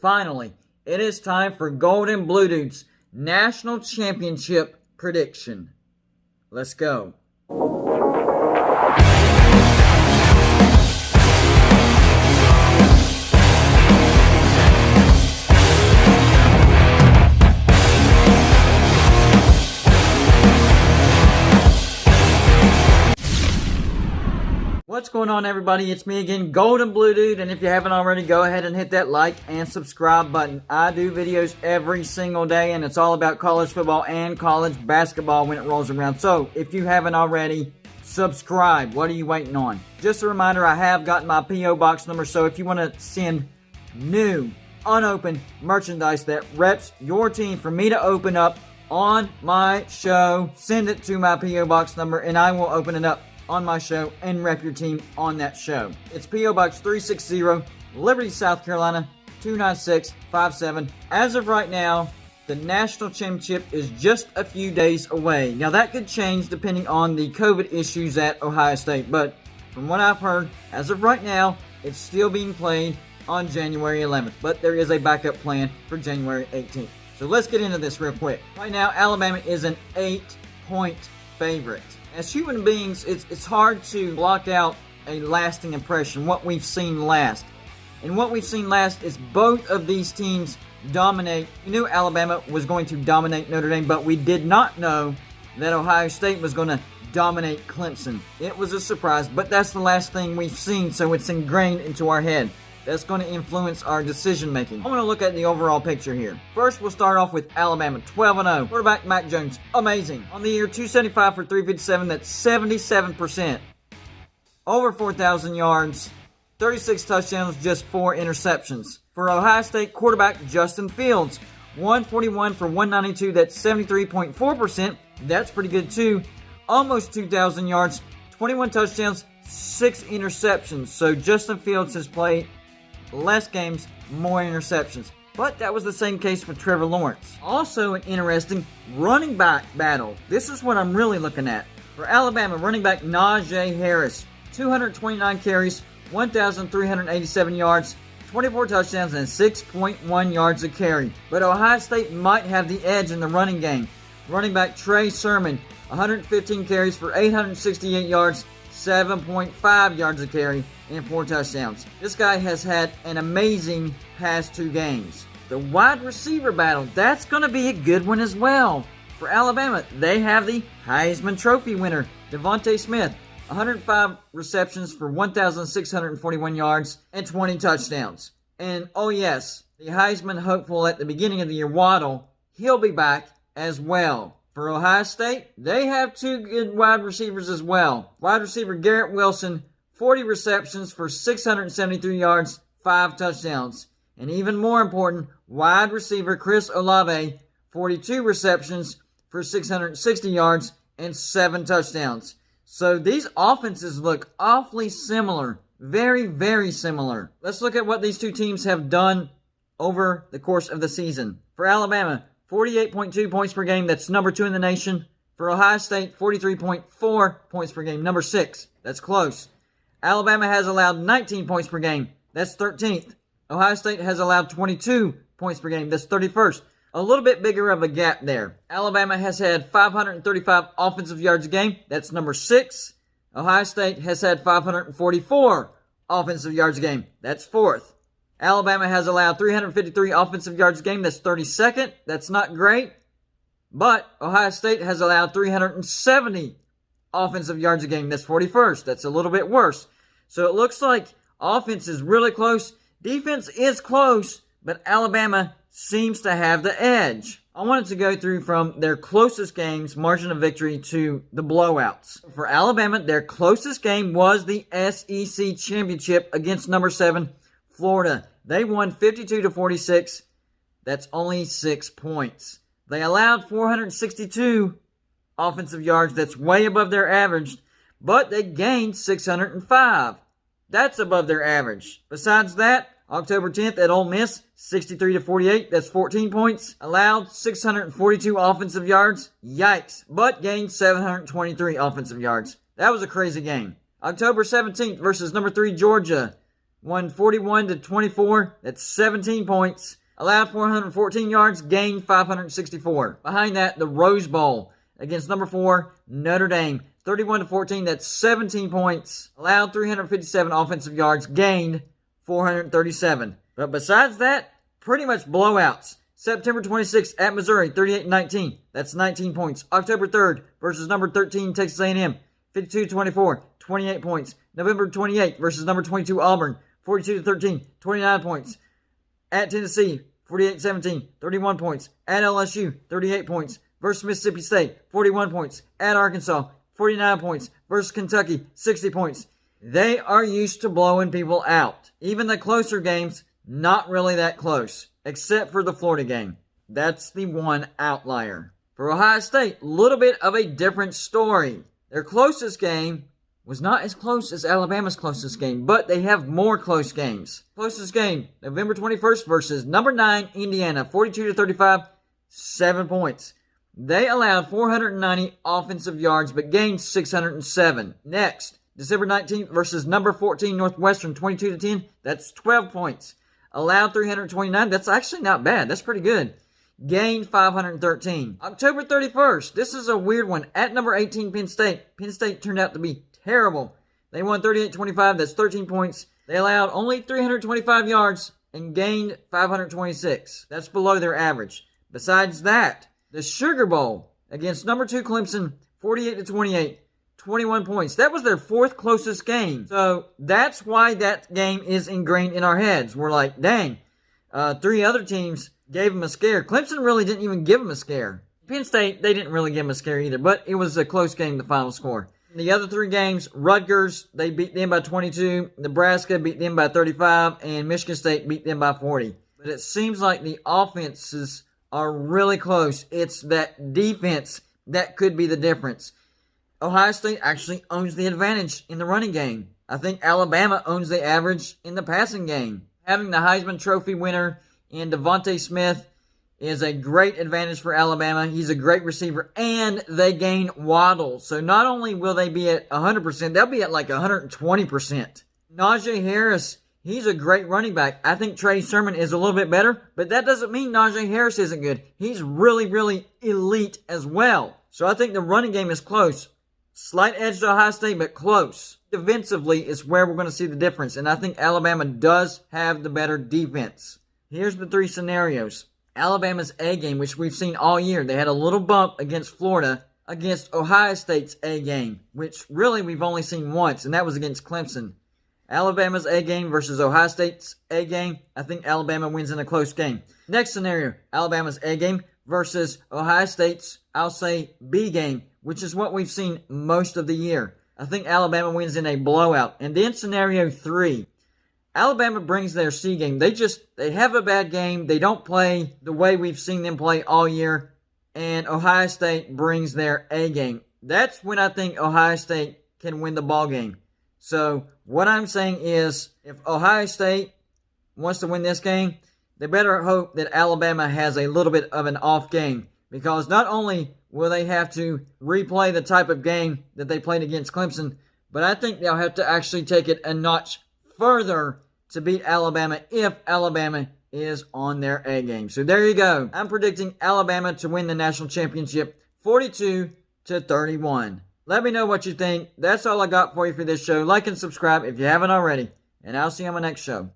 Finally, it is time for Golden Blue Dudes National Championship prediction. Let's go. What's going on, everybody? It's me again, Golden Blue Dude, and if you haven't already, go ahead and hit that like and subscribe button. I do videos every single day, and it's all about college football and college basketball when it rolls around. So, if you haven't already, subscribe. What are you waiting on? Just a reminder, I have gotten my P.O. Box number, so if you want to send new, unopened merchandise that reps your team for me to open up on my show, send it to my P.O. Box number, and I will open it up on my show and rep your team on that show. It's P.O. Box 360, Liberty, South Carolina, 29657. As of right now, the national championship is just a few days away. Now, that could change depending on the COVID issues at Ohio State, but from what I've heard, as of right now, it's still being played on January 11th, but there is a backup plan for January 18th. So let's get into this real quick. Right now, Alabama is an 8-point favorite. As human beings, it's hard to block out a lasting impression, what we've seen last. And what we've seen last is both of these teams dominate. We knew Alabama was going to dominate Notre Dame, but we did not know that Ohio State was going to dominate Clemson. It was a surprise, but that's the last thing we've seen, so it's ingrained into our head. That's going to influence our decision making. I want to look at the overall picture here. First, we'll start off with Alabama, 12-0. Quarterback Mac Jones, amazing. On the year, 275 for 357, that's 77%. Over 4,000 yards, 36 touchdowns, just 4 interceptions. For Ohio State, quarterback Justin Fields, 141 for 192, that's 73.4%. That's pretty good too. Almost 2,000 yards, 21 touchdowns, 6 interceptions. So Justin Fields has played less games, more interceptions. But that was the same case with Trevor Lawrence. Also an interesting running back battle. This is what I'm really looking at. For Alabama, running back Najee Harris, 229 carries, 1,387 yards, 24 touchdowns, and 6.1 yards a carry. But Ohio State might have the edge in the running game. Running back Trey Sermon, 115 carries for 868 yards, 7.5 yards a carry, and 4 touchdowns. This guy has had an amazing past 2 games. The wide receiver battle, that's going to be a good one as well. For Alabama, they have the Heisman Trophy winner, Devontae Smith, 105 receptions for 1,641 yards and 20 touchdowns. And oh yes, the Heisman hopeful at the beginning of the year, Waddle, he'll be back as well. For Ohio State, they have 2 good wide receivers as well. Wide receiver Garrett Wilson, 40 receptions for 673 yards, 5 touchdowns. And even more important, wide receiver Chris Olave, 42 receptions for 660 yards and 7 touchdowns. So these offenses look awfully similar. Very, very similar. Let's look at what these 2 teams have done over the course of the season. For Alabama, 48.2 points per game, that's number 2 in the nation. For Ohio State, 43.4 points per game, number 6. That's close. Alabama has allowed 19 points per game, that's 13th. Ohio State has allowed 22 points per game, that's 31st. A little bit bigger of a gap there. Alabama has had 535 offensive yards a game, that's number 6. Ohio State has had 544 offensive yards a game, that's 4th. Alabama has allowed 353 offensive yards a game. That's 32nd. That's not great. But Ohio State has allowed 370 offensive yards a game. That's 41st. That's a little bit worse. So it looks like offense is really close. Defense is close, but Alabama seems to have the edge. I wanted to go through from their closest games, margin of victory, to the blowouts. For Alabama, their closest game was the SEC Championship against number 7, Florida. They won 52-46. That's only 6 points. They allowed 462 offensive yards. That's way above their average. But they gained 605. That's above their average. Besides that, October 10th at Ole Miss, 63-48. That's 14 points. Allowed 642 offensive yards. Yikes. But gained 723 offensive yards. That was a crazy game. October 17th versus number 3 Georgia. won 41-24. That's 17 points. Allowed 414 yards, gained 564. Behind that, the Rose Bowl against number 4, Notre Dame. 31-14, that's 17 points. Allowed 357 offensive yards, gained 437. But besides that, pretty much blowouts. September 26th at Missouri, 38-19. That's 19 points. October 3rd versus number 13, Texas A&M. 52-24, 28 points. November 28th versus number 22, Auburn. 42-13, 29 points. At Tennessee, 48-17, 31 points. At LSU, 38 points. Versus Mississippi State, 41 points. At Arkansas, 49 points. Versus Kentucky, 60 points. They are used to blowing people out. Even the closer games, not really that close. Except for the Florida game. That's the one outlier. For Ohio State, a little bit of a different story. Their closest game was not as close as Alabama's closest game, but they have more close games. Closest game, November 21st versus number 9, Indiana, 42-35, 7 points. They allowed 490 offensive yards, but gained 607. Next, December 19th versus number 14, Northwestern, 22-10, that's 12 points. Allowed 329, that's actually not bad, that's pretty good. Gained 513. October 31st, this is a weird one, at number 18, Penn State. Penn State turned out to be terrible. They won 38-25, that's 13 points. They allowed only 325 yards and gained 526. That's below their average. Besides that, the Sugar Bowl against number 2 Clemson, 48-28, 21 points. That was their 4th closest game. So that's why that game is ingrained in our heads. We're like, dang, 3 other teams gave them a scare. Clemson really didn't even give them a scare. Penn State, they didn't really give them a scare either, but it was a close game, the final score. The other 3 games, Rutgers, they beat them by 22. Nebraska beat them by 35. And Michigan State beat them by 40. But it seems like the offenses are really close. It's that defense that could be the difference. Ohio State actually owns the advantage in the running game. I think Alabama owns the average in the passing game. Having the Heisman Trophy winner in Devontae Smith is a great advantage for Alabama. He's a great receiver, and they gain Waddle. So not only will they be at 100%, they'll be at like 120%. Najee Harris, he's a great running back. I think Trey Sermon is a little bit better, but that doesn't mean Najee Harris isn't good. He's really, really elite as well. So I think the running game is close. Slight edge to Ohio State, but close. Defensively is where we're going to see the difference, and I think Alabama does have the better defense. Here's the 3 scenarios. Alabama's A game, which we've seen all year. They had a little bump against Florida, against Ohio State's A game, which really we've only seen once, and that was against Clemson. Alabama's A game versus Ohio State's A game. I think Alabama wins in a close game. Next scenario, Alabama's A game versus Ohio State's, I'll say, B game, which is what we've seen most of the year. I think Alabama wins in a blowout. And then scenario 3, Alabama brings their C game. They have a bad game. They don't play the way we've seen them play all year. And Ohio State brings their A game. That's when I think Ohio State can win the ball game. So what I'm saying is, if Ohio State wants to win this game, they better hope that Alabama has a little bit of an off game. Because not only will they have to replay the type of game that they played against Clemson, but I think they'll have to actually take it a notch further to beat Alabama if Alabama is on their A game. So there you go. I'm predicting Alabama to win the national championship 42-31. Let me know what you think. That's all I got for you for this show. Like and subscribe if you haven't already. And I'll see you on my next show.